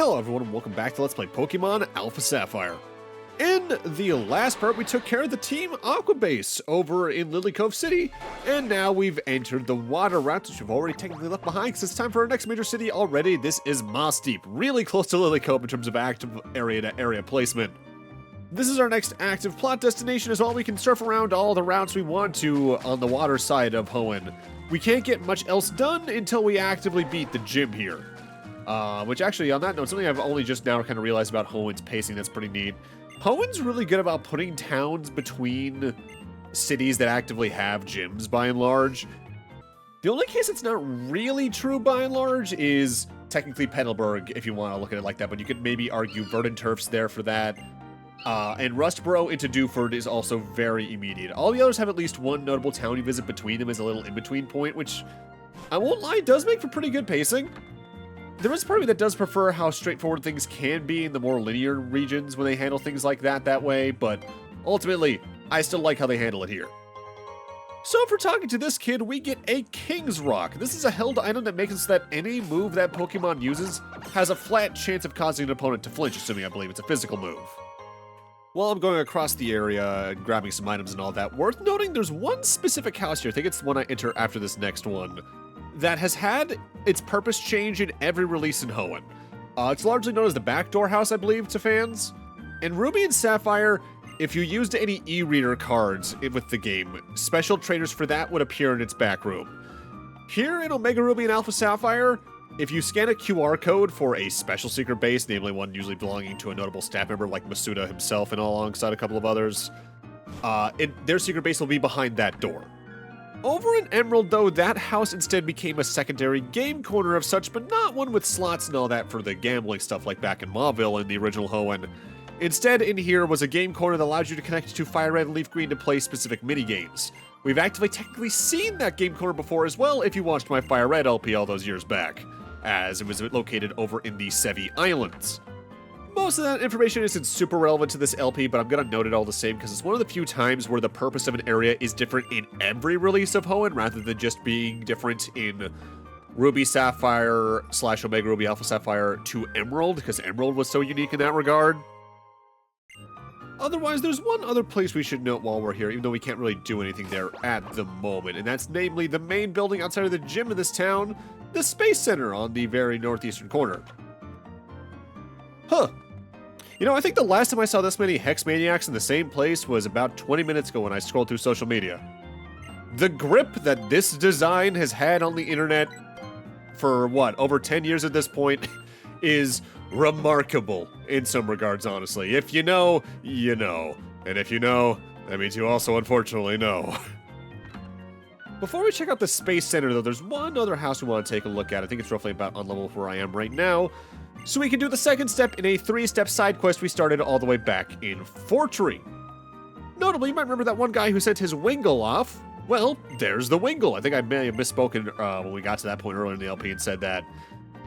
Hello everyone and welcome back to Let's Play Pokemon Alpha Sapphire. In the last part we took care of the Team Aqua Base over in Lily Cove City, and now we've entered the water routes which we've already technically left behind because it's time for our next major city already. This is Mossdeep, really close to Lily Cove in terms of active area-to-area placement. This is our next active plot destination as well. We can surf around all the routes we want to on the water side of Hoenn. We can't get much else done until we actively beat the gym here. Which actually, on that note, something I've only just now kind of realized about Hoenn's pacing that's pretty neat. Hoenn's really good about putting towns between cities that actively have gyms, by and large. The only case it's not really true, by and large, is technically Petalburg, if you want to look at it like that, but you could maybe argue Verdanturf's there for that. And Rustboro into Dewford is also very immediate. All the others have at least one notable town you visit between them as a little in-between point, which, I won't lie, does make for pretty good pacing. There is part of me that does prefer how straightforward things can be in the more linear regions when they handle things like that way, but ultimately, I still like how they handle it here. So for talking to this kid, we get a King's Rock. This is a held item that makes it so that any move that Pokemon uses has a flat chance of causing an opponent to flinch, assuming I believe it's a physical move. While I'm going across the area and grabbing some items and all that, worth noting there's one specific house here, I think it's the one I enter after this next one, that has had its purpose change in every release in Hoenn. It's largely known as the Backdoor House, I believe, to fans. In Ruby and Sapphire, if you used any e-reader cards with the game, special traders for that would appear in its back room. Here in Omega Ruby and Alpha Sapphire, if you scan a QR code for a special secret base, namely one usually belonging to a notable staff member like Masuda himself and alongside a couple of others, their secret base will be behind that door. Over in Emerald, though, that house instead became a secondary game corner of such, but not one with slots and all that for the gambling stuff like back in Mauville in the original Hoenn. Instead, in here was a game corner that allows you to connect to Fire Red and Leaf Green to play specific minigames. We've actively technically seen that game corner before as well if you watched my Fire Red LP all those years back, as it was located over in the Sevi Islands. Most of that information isn't super relevant to this LP, but I'm gonna note it all the same because it's one of the few times where the purpose of an area is different in every release of Hoenn rather than just being different in Ruby Sapphire / Omega Ruby Alpha Sapphire to Emerald, because Emerald was so unique in that regard. Otherwise, there's one other place we should note while we're here, even though we can't really do anything there at the moment, and that's namely the main building outside of the gym of this town, the Space Center on the very northeastern corner. Huh. You know, I think the last time I saw this many Hex Maniacs in the same place was about 20 minutes ago when I scrolled through social media. The grip that this design has had on the internet for, what, over 10 years at this point is remarkable in some regards, honestly. If you know, you know. And if you know, that means you also unfortunately know. Before we check out the Space Center, though, there's one other house we want to take a look at. I think it's roughly about on level where I am right now. So we can do the second step in a 3-step side quest we started all the way back in Fortree. Notably, you might remember that one guy who sent his Wingull off. Well, there's the Wingull. I think I may have misspoken when we got to that point earlier in the LP and said that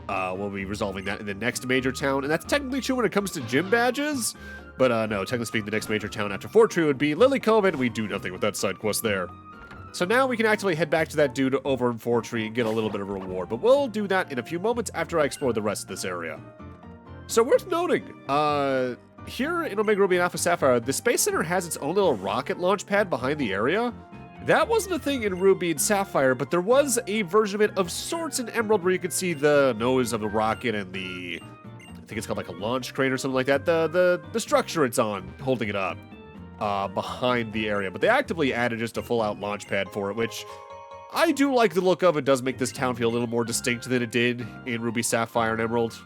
we'll be resolving that in the next major town. And that's technically true when it comes to gym badges. But no, technically speaking, the next major town after Fortree would be Lily Cove, and we do nothing with that side quest there. So now we can actually head back to that dude over in Fortree and get a little bit of a reward, but we'll do that in a few moments after I explore the rest of this area. So worth noting, here in Omega Ruby and Alpha Sapphire, the Space Center has its own little rocket launch pad behind the area. That wasn't a thing in Ruby and Sapphire, but there was a version of it of sorts in Emerald where you could see the nose of the rocket and the, I think it's called like a launch crane or something like that, the structure it's on, holding it up. Behind the area, but they actively added just a full-out launch pad for it, which I do like the look of. It does make this town feel a little more distinct than it did in Ruby, Sapphire, and Emerald.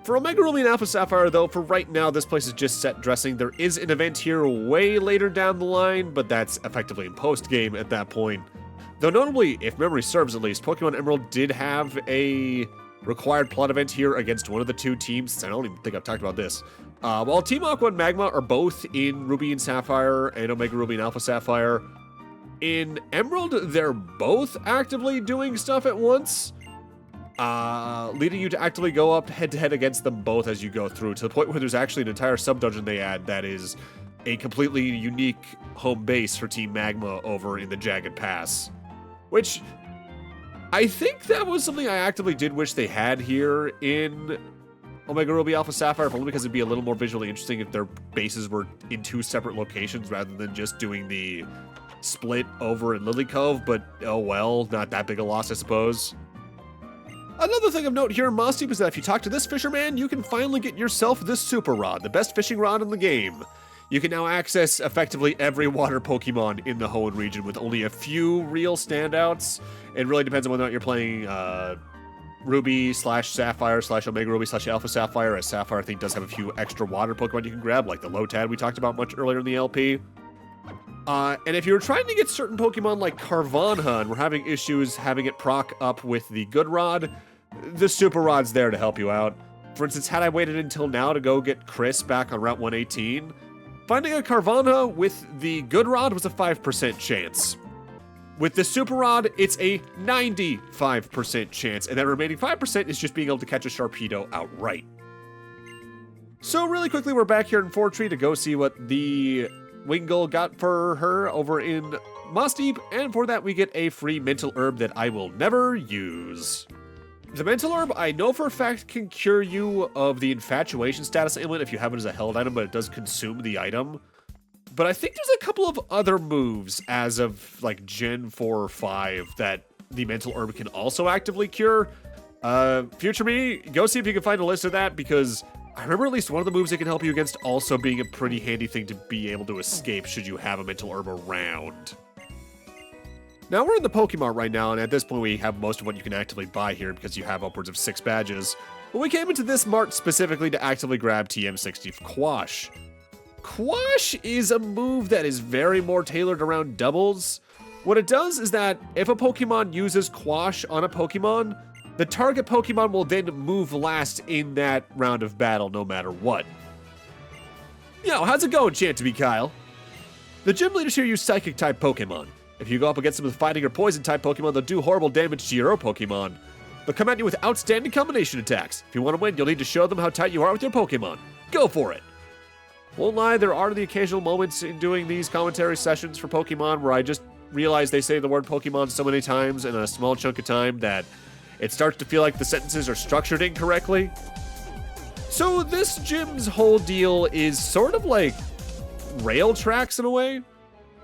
For Omega Ruby and Alpha Sapphire, though, for right now, this place is just set dressing. There is an event here way later down the line, but that's effectively in post-game at that point. Though notably, if memory serves at least, Pokemon Emerald did have a required plot event here against one of the two teams. I don't even think I've talked about this. While Team Aqua and Magma are both in Ruby and Sapphire and Omega Ruby and Alpha Sapphire, in Emerald, they're both actively doing stuff at once, leading you to actively go up head-to-head against them both as you go through, to the point where there's actually an entire sub-dungeon they add that is a completely unique home base for Team Magma over in the Jagged Pass. Which, I think that was something I actively did wish they had here in Omega Ruby, Alpha Sapphire, only because it'd be a little more visually interesting if their bases were in 2 separate locations rather than just doing the split over in Lily Cove, but oh well, not that big a loss, I suppose. Another thing of note here in Mossdeep is that if you talk to this fisherman, you can finally get yourself this Super Rod, the best fishing rod in the game. You can now access effectively every water Pokemon in the Hoenn region with only a few real standouts. It really depends on whether or not you're playing Ruby / Sapphire / Omega Ruby / Alpha Sapphire, as Sapphire I think does have a few extra water Pokemon you can grab, like the Lotad we talked about much earlier in the LP. And if you're trying to get certain Pokemon like Carvanha and we're having issues having it proc up with the Good Rod, the Super Rod's there to help you out. For instance, had I waited until now to go get Chris back on Route 118, finding a Carvanha with the Good Rod was a 5% chance. With the Super Rod, it's a 95% chance, and that remaining 5% is just being able to catch a Sharpedo outright. So really quickly, we're back here in Fortree to go see what the Wingull got for her over in Mossdeep, and for that we get a free mental herb that I will never use. The mental herb, I know for a fact, can cure you of the infatuation status ailment if you have it as a held item, but it does consume the item. But I think there's a couple of other moves as of like Gen 4 or 5 that the mental herb can also actively cure. Future me, go see if you can find a list of that, because I remember at least one of the moves it can help you against also being a pretty handy thing to be able to escape should you have a mental herb around. Now we're in the Pokemon right now, and at this point we have most of what you can actively buy here because you have upwards of 6 badges. But we came into this mart specifically to actively grab TM60 Quash. Quash is a move that is very more tailored around doubles. What it does is that if a Pokemon uses Quash on a Pokemon, the target Pokemon will then move last in that round of battle no matter what. Yo, how's it going, Chantabee Kyle? The gym leaders here use Psychic-type Pokemon. If you go up against them with Fighting or Poison-type Pokemon, they'll do horrible damage to your own Pokemon. They'll come at you with outstanding combination attacks. If you want to win, you'll need to show them how tight you are with your Pokemon. Go for it! Won't lie, there are the occasional moments in doing these commentary sessions for Pokemon where I just realize they say the word Pokemon so many times in a small chunk of time that it starts to feel like the sentences are structured incorrectly. So this gym's whole deal is sort of like rail tracks in a way.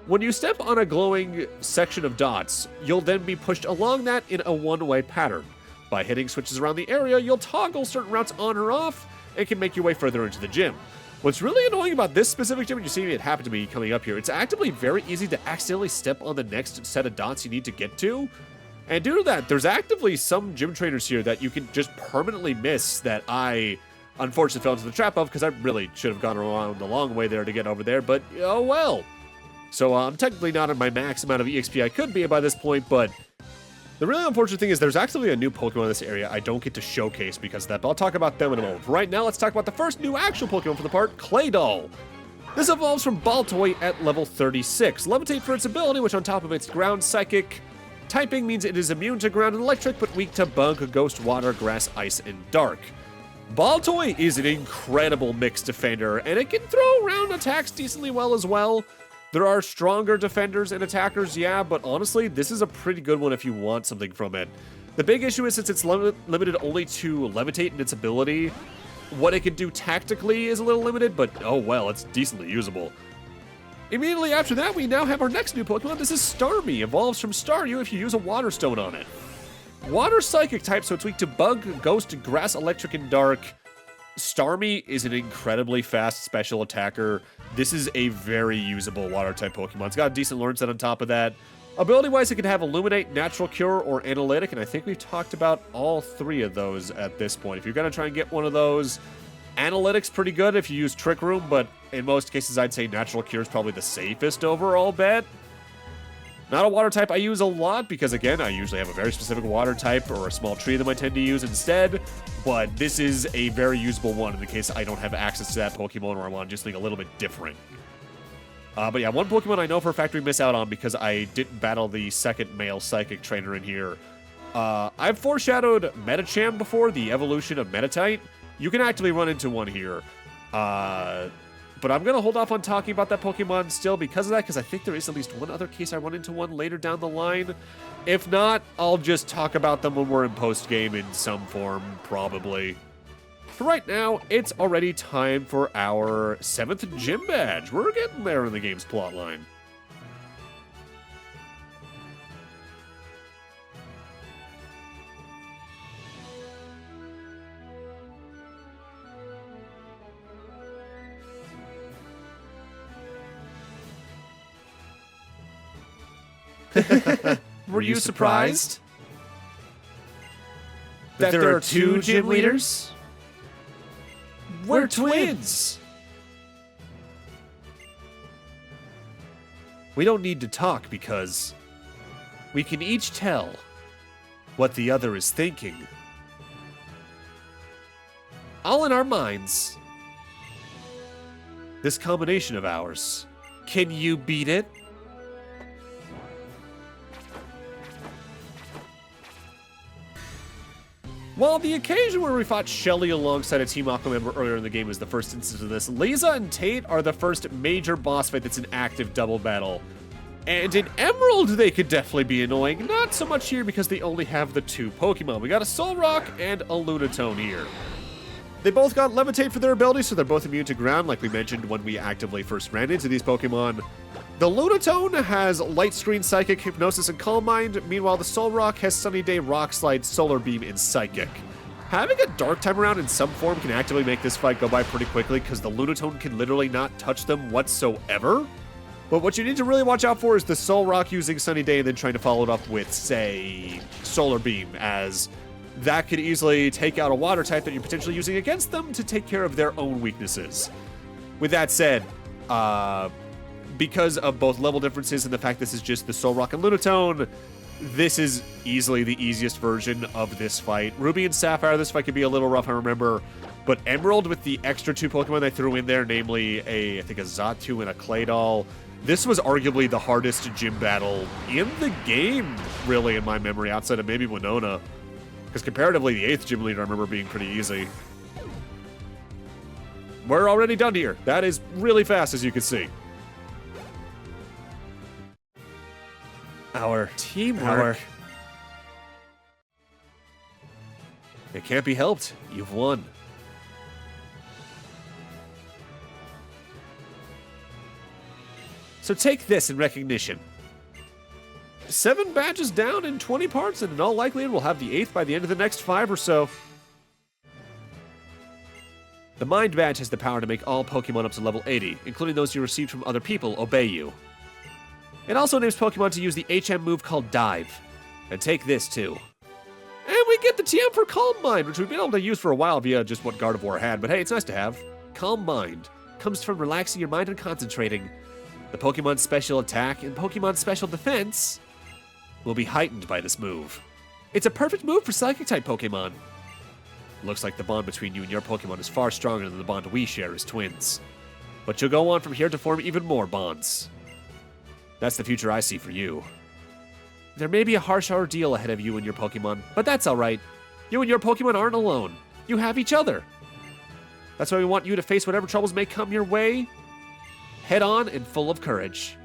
When you step on a glowing section of dots, you'll then be pushed along that in a one-way pattern. By hitting switches around the area, you'll toggle certain routes on or off and can make your way further into the gym. What's really annoying about this specific gym, and you see it happen to me coming up here, it's actively very easy to accidentally step on the next set of dots you need to get to. And due to that, there's actively some gym trainers here that you can just permanently miss that I unfortunately fell into the trap of because I really should have gone around the long way there to get over there, but oh well. So I'm technically not at my max amount of EXP I could be by this point, but the really unfortunate thing is there's actually a new Pokemon in this area I don't get to showcase because of that, but I'll talk about them in a moment. Right now, let's talk about the first new actual Pokemon for the part, Claydol. This evolves from Baltoy at level 36. Levitate for its ability, which on top of its ground psychic typing means it is immune to ground and electric, but weak to bug, ghost, water, grass, ice, and dark. Baltoy is an incredible mixed defender, and it can throw around attacks decently well as well. There are stronger defenders and attackers, yeah, but honestly, this is a pretty good one if you want something from it. The big issue is since it's limited only to Levitate in its ability, what it can do tactically is a little limited, but oh well, it's decently usable. Immediately after that, we now have our next new Pokemon. This is Starmie. Evolves from Staryu if you use a Water Stone on it. Water Psychic type, so it's weak to Bug, Ghost, Grass, Electric, and Dark. Starmie is an incredibly fast special attacker. This is a very usable Water-type Pokemon. It's got a decent learn set on top of that. Ability-wise, it can have Illuminate, Natural Cure, or Analytic, and I think we've talked about all 3 of those at this point. If you're going to try and get one of those, Analytic's pretty good if you use Trick Room, but in most cases, I'd say Natural Cure is probably the safest overall bet. Not a water type I use a lot because, again, I usually have a very specific water type or a small tree that I tend to use instead, but this is a very usable one in the case I don't have access to that Pokemon or I want to do something a little bit different. But yeah, one Pokemon I know for a fact we miss out on because I didn't battle the second male Psychic trainer in here. I've foreshadowed Medicham before, the evolution of Meditite. You can actually run into one here. But I'm going to hold off on talking about that Pokemon still because of that, because I think there is at least one other case I run into one later down the line. If not, I'll just talk about them when we're in post-game in some form, probably. For right now, it's already time for our 7th gym badge. We're getting there in the game's plotline. Were you surprised that there are 2 gym leaders? We're twins! We don't need to talk because we can each tell what the other is thinking. All in our minds. This combination of ours. Can you beat it? While the occasion where we fought Shelly alongside a Team Aqua member earlier in the game is the first instance of this, Liza and Tate are the first major boss fight that's an active double battle. And in Emerald, they could definitely be annoying. Not so much here because they only have the 2 Pokemon. We got a Solrock and a Lunatone here. They both got Levitate for their abilities, so they're both immune to ground, like we mentioned when we actively first ran into these Pokemon. The Lunatone has Light Screen, Psychic, Hypnosis, and Calm Mind. Meanwhile, the Solrock has Sunny Day, Rock Slide, Solar Beam, and Psychic. Having a Dark Time around in some form can actively make this fight go by pretty quickly because the Lunatone can literally not touch them whatsoever. But what you need to really watch out for is the Solrock using Sunny Day and then trying to follow it up with, say, Solar Beam, as that could easily take out a Water type that you're potentially using against them to take care of their own weaknesses. With that said, because of both level differences and the fact this is just the Solrock and Lunatone, this is easily the easiest version of this fight. Ruby and Sapphire, this fight could be a little rough, I remember, but Emerald with the extra 2 Pokemon they threw in there, namely I think a Xatu and a Claydol, this was arguably the hardest gym battle in the game, really, in my memory, outside of maybe Winona. Because comparatively, the 8th gym leader I remember being pretty easy. We're already done here. That is really fast, as you can see. Our teamwork. It can't be helped. You've won. So take this in recognition. 7 badges down in 20 parts, and in all likelihood we'll have the 8th by the end of the next 5 or so. The Mind Badge has the power to make all Pokemon up to level 80, including those you received from other people, obey you. It also enables Pokemon to use the HM move called Dive. And take this, too. And we get the TM for Calm Mind, which we've been able to use for a while via just what Gardevoir had, but hey, it's nice to have. Calm Mind comes from relaxing your mind and concentrating. The Pokemon's special attack and Pokemon's special defense will be heightened by this move. It's a perfect move for Psychic-type Pokemon. Looks like the bond between you and your Pokemon is far stronger than the bond we share as twins. But you'll go on from here to form even more bonds. That's the future I see for you. There may be a harsh ordeal ahead of you and your Pokemon, but that's alright. You and your Pokemon aren't alone. You have each other. That's why we want you to face whatever troubles may come your way, head on and full of courage.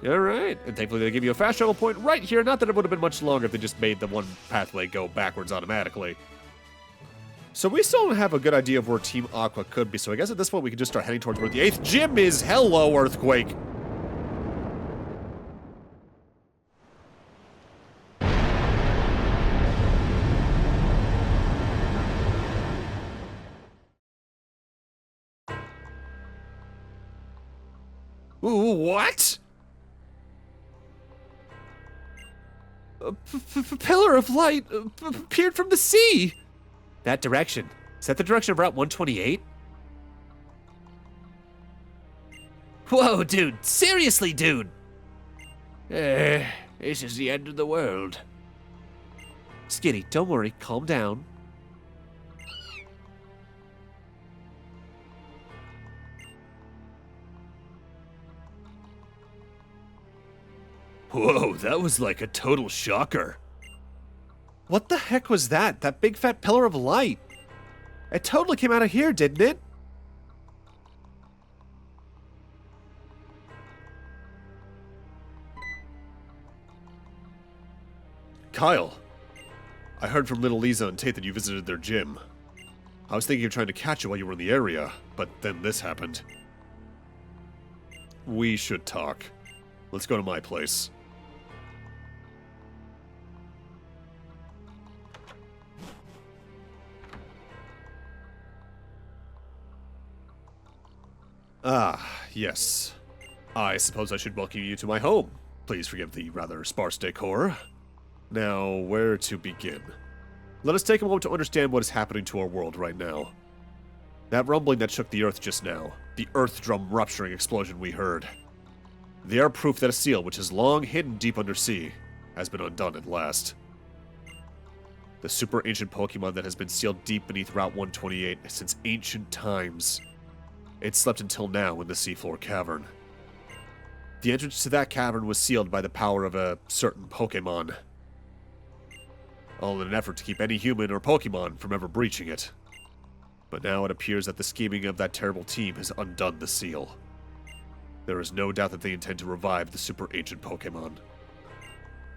Alright, and thankfully they give you a fast travel point right here. Not that it would have been much longer if they just made the one pathway go backwards automatically. So we still don't have a good idea of where Team Aqua could be, so I guess at this point we can just start heading towards where the 8th gym is. Hello, Earthquake! Ooh, what? A pillar of light appeared from the sea! That direction. Is that the direction of Route 128? Whoa, dude. Seriously, dude. This is the end of the world. Skitty, don't worry. Calm down. Whoa, that was like a total shocker. What the heck was that? That big fat pillar of light? It totally came out of here, didn't it? Kyle, I heard from little Liza and Tate that you visited their gym. I was thinking of trying to catch you while you were in the area, but then this happened. We should talk. Let's go to my place. Ah, yes. I suppose I should welcome you to my home. Please forgive the rather sparse decor. Now, where to begin? Let us take a moment to understand what is happening to our world right now. That rumbling that shook the earth just now, the earth drum rupturing explosion we heard. They are proof that a seal, which is long hidden deep undersea, has been undone at last. The super ancient Pokemon that has been sealed deep beneath Route 128 since ancient times. It slept until now in the seafloor cavern. The entrance to that cavern was sealed by the power of a certain Pokémon. All in an effort to keep any human or Pokemon from ever breaching it. But now it appears that the scheming of that terrible team has undone the seal. There is no doubt that they intend to revive the super ancient Pokemon.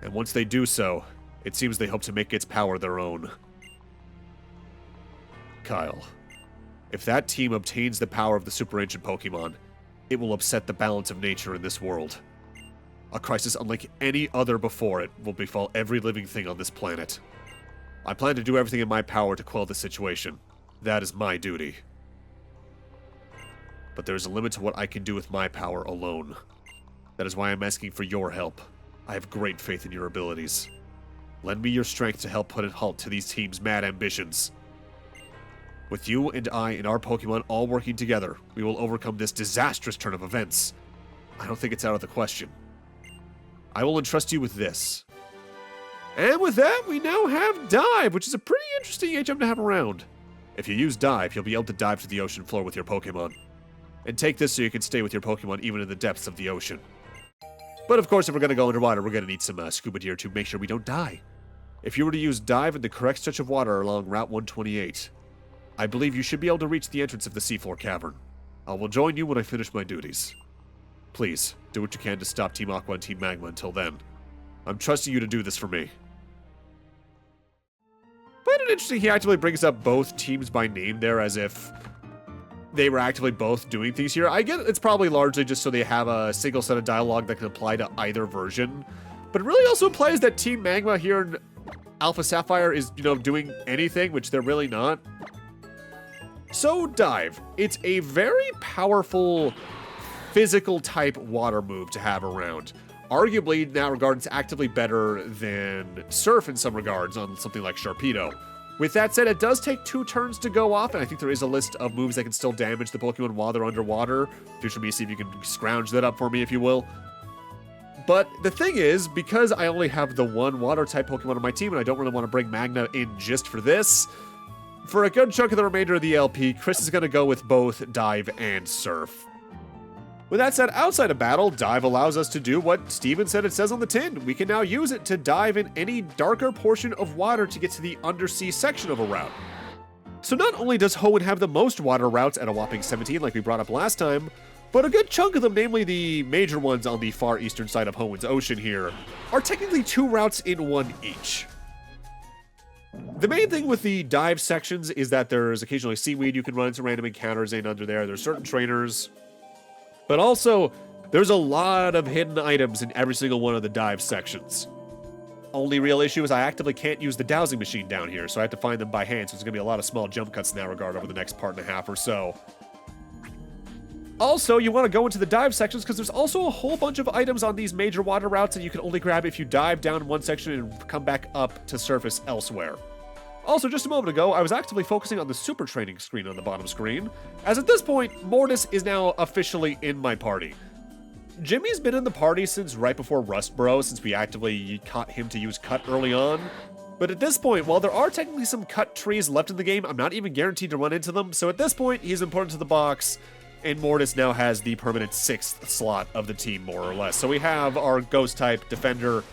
And once they do so, it seems they hope to make its power their own. Kyle, if that team obtains the power of the super ancient Pokemon, it will upset the balance of nature in this world. A crisis unlike any other before it will befall every living thing on this planet. I plan to do everything in my power to quell the situation. That is my duty. But there is a limit to what I can do with my power alone. That is why I'm asking for your help. I have great faith in your abilities. Lend me your strength to help put a halt to these teams' mad ambitions. With you and I and our Pokemon all working together, we will overcome this disastrous turn of events. I don't think it's out of the question. I will entrust you with this. And with that, we now have Dive, which is a pretty interesting HM to have around. If you use Dive, you'll be able to dive to the ocean floor with your Pokemon. And take this so you can stay with your Pokemon even in the depths of the ocean. But of course, if we're going to go underwater, we're going to need some scuba gear to make sure we don't die. If you were to use Dive in the correct stretch of water along Route 128, I believe you should be able to reach the entrance of the seafloor cavern. I will join you when I finish my duties. Please, do what you can to stop Team Aqua and Team Magma until then. I'm trusting you to do this for me. But it's interesting, he actively brings up both teams by name there as if they were actively both doing things here. I get it's probably largely just so they have a single set of dialogue that can apply to either version. But it really also implies that Team Magma here in Alpha Sapphire is, doing anything, which they're really not. So, Dive. It's a very powerful physical type water move to have around. Arguably, in that regard, it's actively better than Surf in some regards on something like Sharpedo. With that said, it does take 2 turns to go off, and I think there is a list of moves that can still damage the Pokemon while they're underwater. Future me, see if you can scrounge that up for me, if you will. But the thing is, because I only have the one water-type Pokemon on my team, and I don't really want to bring Magna in just for this, for a good chunk of the remainder of the LP, Chris is going to go with both Dive and Surf. With that said, outside of battle, Dive allows us to do what Steven said it says on the tin. We can now use it to dive in any darker portion of water to get to the undersea section of a route. So not only does Hoenn have the most water routes at a whopping 17 like we brought up last time, but a good chunk of them, namely the major ones on the far eastern side of Hoenn's ocean here, are technically 2 routes in one each. The main thing with the dive sections is that there's occasionally seaweed you can run into random encounters in under there. There's certain trainers. But also, there's a lot of hidden items in every single one of the dive sections. Only real issue is I actively can't use the dowsing machine down here, so I have to find them by hand, so there's going to be a lot of small jump cuts in that regard over the next part and a half or so. Also, you want to go into the dive sections because there's also a whole bunch of items on these major water routes that you can only grab if you dive down one section and come back up to surface elsewhere. Also, just a moment ago, I was actively focusing on the super training screen on the bottom screen, as at this point, Mortis is now officially in my party. Jimmy's been in the party since right before Rustboro, since we actively caught him to use Cut early on. But at this point, while there are technically some Cut trees left in the game, I'm not even guaranteed to run into them, so at this point, he's important to the box, and Mortis now has the permanent 6th slot of the team, more or less. So we have our Ghost-type Defender,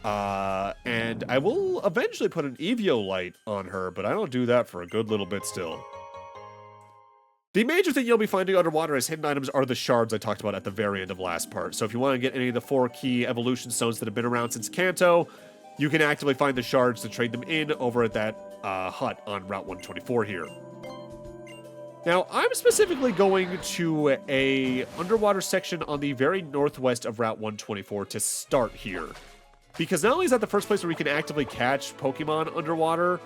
and I will eventually put an Eviolite on her, but I don't do that for a good little bit still. The major thing you'll be finding underwater as hidden items are the shards I talked about at the very end of last part. So if you want to get any of the 4 key evolution stones that have been around since Kanto, you can actively find the shards to trade them in over at that hut on Route 124 here. Now, I'm specifically going to a underwater section on the very northwest of Route 124 to start here. Because not only is that the first place where we can actively catch Pokemon underwater,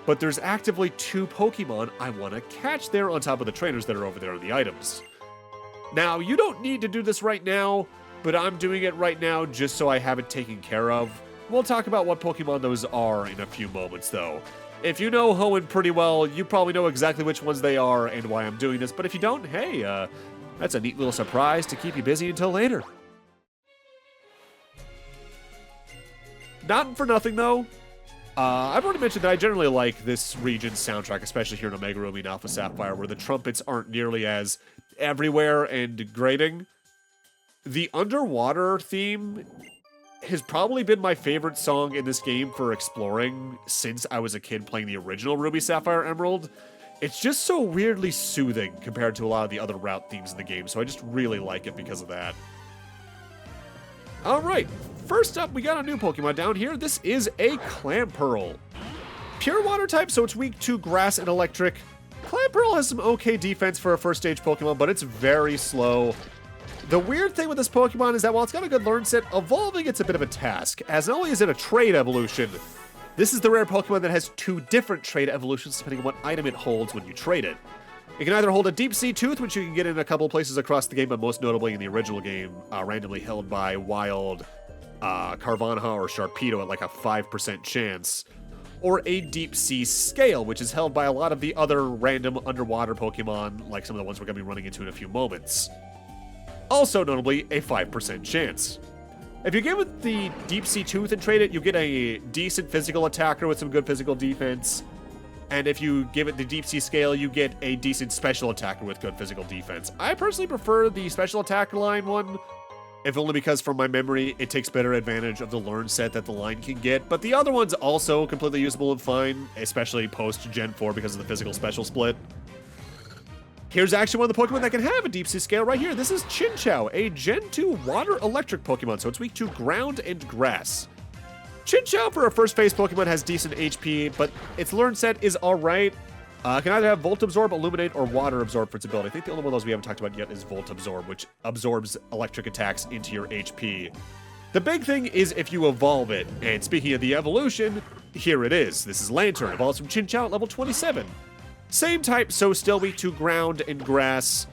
but there's actively 2 Pokemon I want to catch there on top of the trainers that are over there on the items. Now, you don't need to do this right now, but I'm doing it right now just so I have it taken care of. We'll talk about what Pokemon those are in a few moments, though. If you know Hoenn pretty well, you probably know exactly which ones they are and why I'm doing this, but if you don't, hey, that's a neat little surprise to keep you busy until later. Not for nothing, though. I've already mentioned that I generally like this region's soundtrack, especially here in Omega Ruby and Alpha Sapphire, where the trumpets aren't nearly as everywhere and grating. The underwater theme has probably been my favorite song in this game for exploring since I was a kid playing the original Ruby, Sapphire, Emerald. It's just so weirdly soothing compared to a lot of the other route themes in the game, so I just really like it because of that. Alright, first up we got a new Pokemon down here. This is a Clamperl. Pure water type, so it's weak to grass and electric. Clamperl has some okay defense for a first stage Pokemon, but it's very slow. The weird thing with this Pokemon is that while it's got a good learn set, evolving it's a bit of a task, as not only is it a trait evolution, this is the rare Pokemon that has 2 different trait evolutions depending on what item it holds when you trade it. It can either hold a Deep Sea Tooth, which you can get in a couple places across the game, but most notably in the original game, randomly held by wild Carvanha or Sharpedo at like a 5% chance, or a Deep Sea Scale, which is held by a lot of the other random underwater Pokemon, like some of the ones we're going to be running into in a few moments. Also notably, a 5% chance. If you give it the Deep Sea Tooth and trade it, you get a decent physical attacker with some good physical defense. And if you give it the Deep Sea Scale, you get a decent special attacker with good physical defense. I personally prefer the special attacker line one, if only because from my memory, it takes better advantage of the learn set that the line can get. But the other one's also completely usable and fine, especially post Gen 4 because of the physical special split. Here's actually one of the Pokemon that can have a Deep Sea Scale right here. This is Chinchou, a Gen 2 Water Electric Pokemon, so it's weak to ground and grass. Chinchou, for a first phase Pokemon, has decent HP, but its learn set is alright. Can either have Volt Absorb, Illuminate, or Water Absorb for its ability. I think the only one of those we haven't talked about yet is Volt Absorb, which absorbs electric attacks into your HP. The big thing is if you evolve it, and speaking of the evolution, here it is. This is Lantern, evolves from Chinchou at level 27. Same type, so still weak to ground and grass.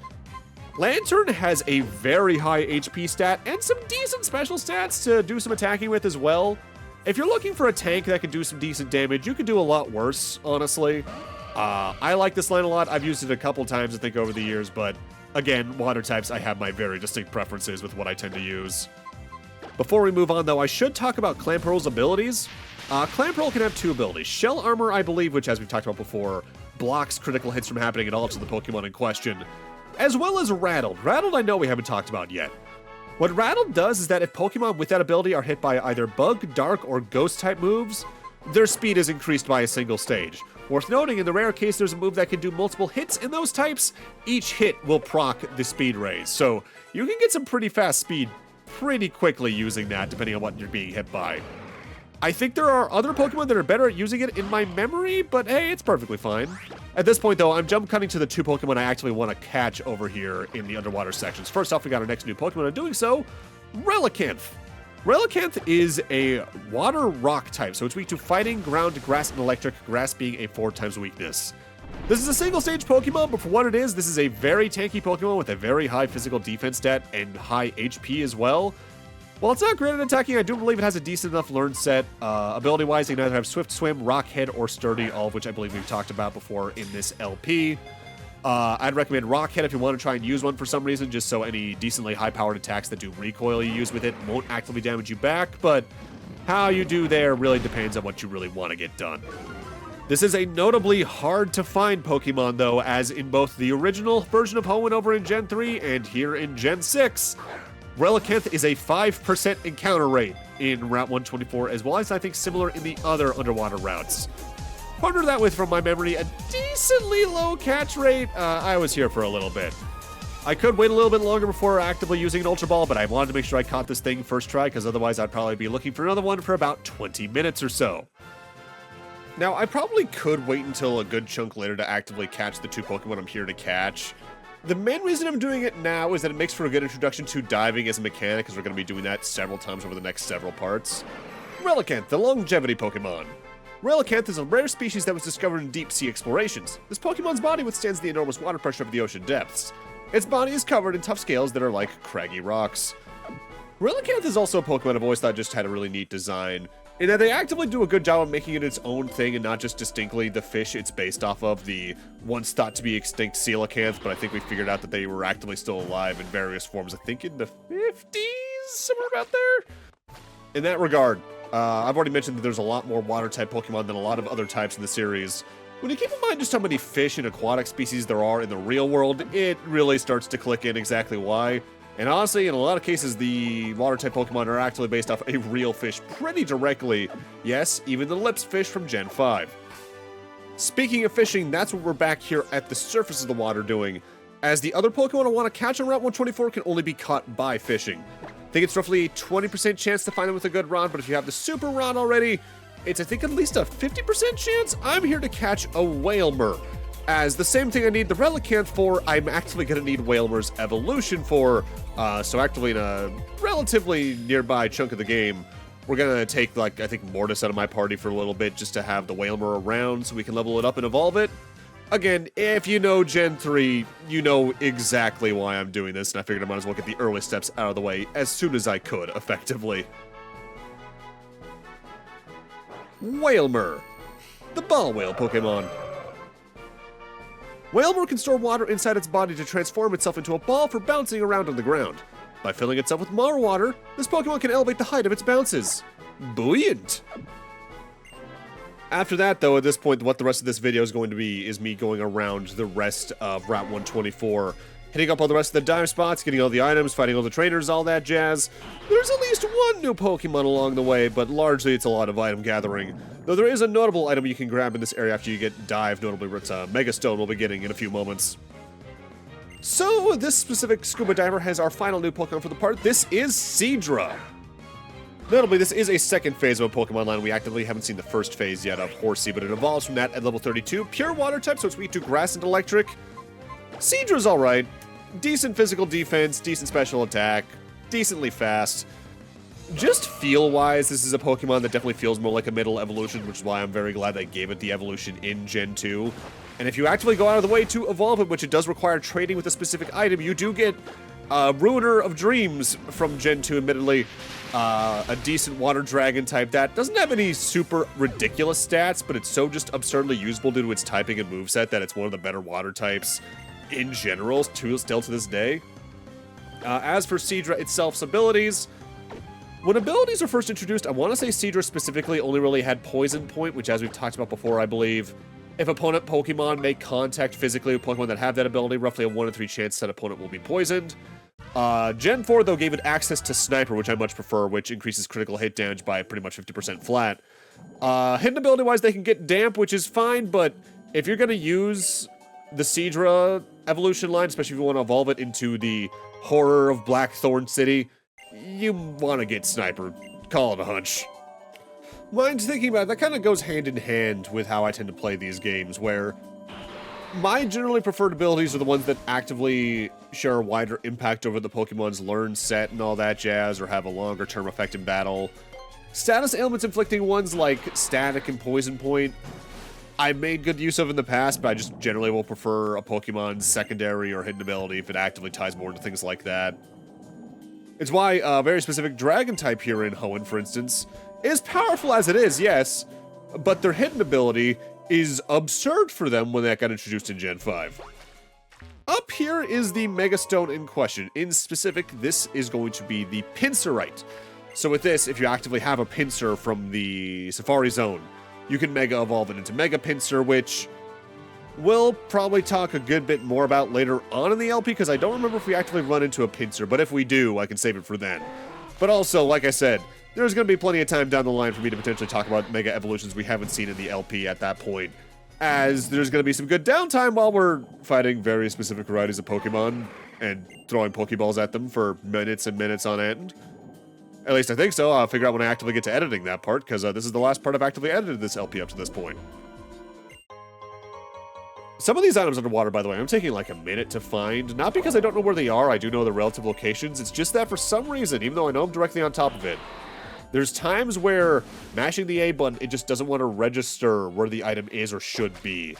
Lantern has a very high HP stat and some decent special stats to do some attacking with as well. If you're looking for a tank that can do some decent damage, you could do a lot worse, honestly. I like this line a lot. I've used it a couple times, I think, over the years, but again, water types, I have my very distinct preferences with what I tend to use. Before we move on, though, I should talk about Clamperl's abilities. Clamperl can have 2 abilities. Shell Armor, I believe, which, as we've talked about before, blocks critical hits from happening at all to the Pokemon in question, as well as Rattled. Rattled I know we haven't talked about yet. What Rattled does is that if Pokemon with that ability are hit by either Bug, Dark, or Ghost-type moves, their speed is increased by a single stage. Worth noting, in the rare case there's a move that can do multiple hits in those types, each hit will proc the speed raise, so you can get some pretty fast speed pretty quickly using that, depending on what you're being hit by. I think there are other Pokemon that are better at using it in my memory, but hey, it's perfectly fine. At this point, though, I'm jump cutting to the 2 Pokemon I actually want to catch over here in the underwater sections. First off, we got our next new Pokemon. In doing so, Relicanth. Relicanth is a water rock type, so it's weak to fighting, ground, grass, and electric, grass being a 4 times weakness. This is a single stage Pokemon, but for what it is, this is a very tanky Pokemon with a very high physical defense stat and high HP as well. While it's not great at attacking, I do believe it has a decent enough learn set. Ability-wise, you can either have Swift Swim, Rock Head, or Sturdy, all of which I believe we've talked about before in this LP. I'd recommend Rock Head if you want to try and use one for some reason, just so any decently high-powered attacks that do recoil you use with it won't actively damage you back, but how you do there really depends on what you really want to get done. This is a notably hard-to-find Pokemon, though, as in both the original version of Hoenn over in Gen 3 and here in Gen 6, Relicanth is a 5% encounter rate in Route 124, as well as I think similar in the other underwater routes. Partner that with, from my memory, a decently low catch rate. I was here for a little bit. I could wait a little bit longer before actively using an Ultra Ball, but I wanted to make sure I caught this thing first try, because otherwise I'd probably be looking for another one for about 20 minutes or so. Now, I probably could wait until a good chunk later to actively catch the 2 Pokemon I'm here to catch. The main reason I'm doing it now is that it makes for a good introduction to diving as a mechanic, because we're going to be doing that several times over the next several parts. Relicanth, the longevity Pokemon. Relicanth is a rare species that was discovered in deep-sea explorations. This Pokemon's body withstands the enormous water pressure of the ocean depths. Its body is covered in tough scales that are like craggy rocks. Relicanth is also a Pokemon I've always thought just had a really neat design, in that they actively do a good job of making it its own thing and not just distinctly the fish it's based off of, the once thought to be extinct coelacanth, but I think we figured out that they were actively still alive in various forms, I think in the 50s, somewhere about there? In that regard, I've already mentioned that there's a lot more water-type Pokemon than a lot of other types in the series. When you keep in mind just how many fish and aquatic species there are in the real world, it really starts to click in exactly why. And honestly, in a lot of cases, the water-type Pokemon are actually based off a real fish pretty directly. Yes, even the Lips fish from Gen 5. Speaking of fishing, that's what we're back here at the surface of the water doing, as the other Pokemon I want to catch on Route 124 can only be caught by fishing. I think it's roughly a 20% chance to find them with a good rod, but if you have the super rod already, it's I think at least a 50% chance I'm here to catch a Whalmer. As the same thing I need the Relicanth for, I'm actually going to need Whalmer's evolution for, so actively in a relatively nearby chunk of the game, we're going to take, like, I think Mortis out of my party for a little bit just to have the Whalmer around so we can level it up and evolve it. Again, if you know Gen 3, you know exactly why I'm doing this, and I figured I might as well get the early steps out of the way as soon as I could, effectively. Whalmer, the ball whale Pokemon. Whalmer can store water inside its body to transform itself into a ball for bouncing around on the ground. By filling itself with more water, this Pokemon can elevate the height of its bounces. Buoyant! After that, though, at this point, what the rest of this video is going to be is me going around the rest of Route 124, hitting up all the rest of the dive spots, getting all the items, fighting all the trainers, all that jazz. There's at least one new Pokemon along the way, but largely it's a lot of item gathering. Though there is a notable item you can grab in this area after you get dive, notably it's a Mega Stone we'll be getting in a few moments. So, this specific scuba diver has our final new Pokemon for the part. This is Seadra. Notably, this is a second phase of a Pokemon line. We actively haven't seen the first phase yet of Horsea, but it evolves from that at level 32. Pure water type, so it's weak to grass and electric. Seadra's alright. Decent physical defense, decent special attack, decently fast. Just feel-wise, this is a Pokemon that definitely feels more like a middle evolution, which is why I'm very glad they gave it the evolution in Gen 2. And if you actively go out of the way to evolve it, which it does require trading with a specific item, you do get Ruiner of Dreams from Gen 2, admittedly. A decent water dragon type that doesn't have any super ridiculous stats, but it's so just absurdly usable due to its typing and moveset that it's one of the better water types in general, still to this day. As for Seadra itself's abilities, when abilities were first introduced, I want to say Seadra specifically only really had Poison Point, which, as we've talked about before, I believe, if opponent Pokemon make contact physically with Pokemon that have that ability, roughly a 1 in 3 chance that opponent will be poisoned. Gen 4, though, gave it access to Sniper, which I much prefer, which increases critical hit damage by pretty much 50% flat. Hidden ability-wise, they can get Damp, which is fine, but if you're going to use the Seadra evolution line, especially if you want to evolve it into the horror of Blackthorn City, you want to get Sniper. Call it a hunch. Mind thinking about it, that kind of goes hand in hand with how I tend to play these games, where my generally preferred abilities are the ones that actively share a wider impact over the Pokemon's learn set and all that jazz, or have a longer term effect in battle. Status ailments inflicting ones like Static and Poison Point, I made good use of in the past, but I just generally will prefer a Pokemon's secondary or hidden ability if it actively ties more into things like that. It's why a very specific Dragon type here in Hoenn, for instance, is powerful as it is, yes, but their hidden ability is absurd for them when that got introduced in Gen 5. Up here is the Mega Stone in question. In specific, this is going to be the Pinsirite. So with this, if you actively have a Pinsir from the Safari Zone, you can Mega Evolve it into Mega Pinsir, which we'll probably talk a good bit more about later on in the LP, because I don't remember if we actively run into a Pinsir, but if we do, I can save it for then. But also, like I said, there's going to be plenty of time down the line for me to potentially talk about Mega Evolutions we haven't seen in the LP at that point, as there's going to be some good downtime while we're fighting very specific varieties of Pokemon. and throwing Pokeballs at them for minutes and minutes on end. At least I think so. I'll figure out when I actively get to editing that part, because this is the last part I've actively edited this LP up to this point. Some of these items underwater, by the way, I'm taking like a minute to find. Not because I don't know where they are, I do know the relative locations. It's just that for some reason, even though I know I'm directly on top of it, there's times where mashing the A button, it just doesn't want to register where the item is or should be.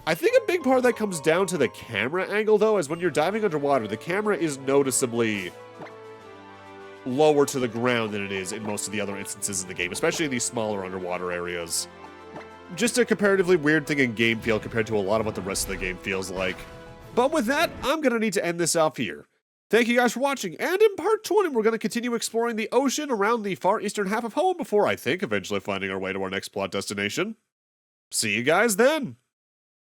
I think a big part of that comes down to the camera angle, though, as when you're diving underwater, the camera is noticeably lower to the ground than it is in most of the other instances in the game, especially in these smaller underwater areas. Just a comparatively weird thing in game feel compared to a lot of what the rest of the game feels like. But with that, I'm going to need to end this off here. Thank you guys for watching, and in part 20, we're going to continue exploring the ocean around the far eastern half of home before I think eventually finding our way to our next plot destination. See you guys then!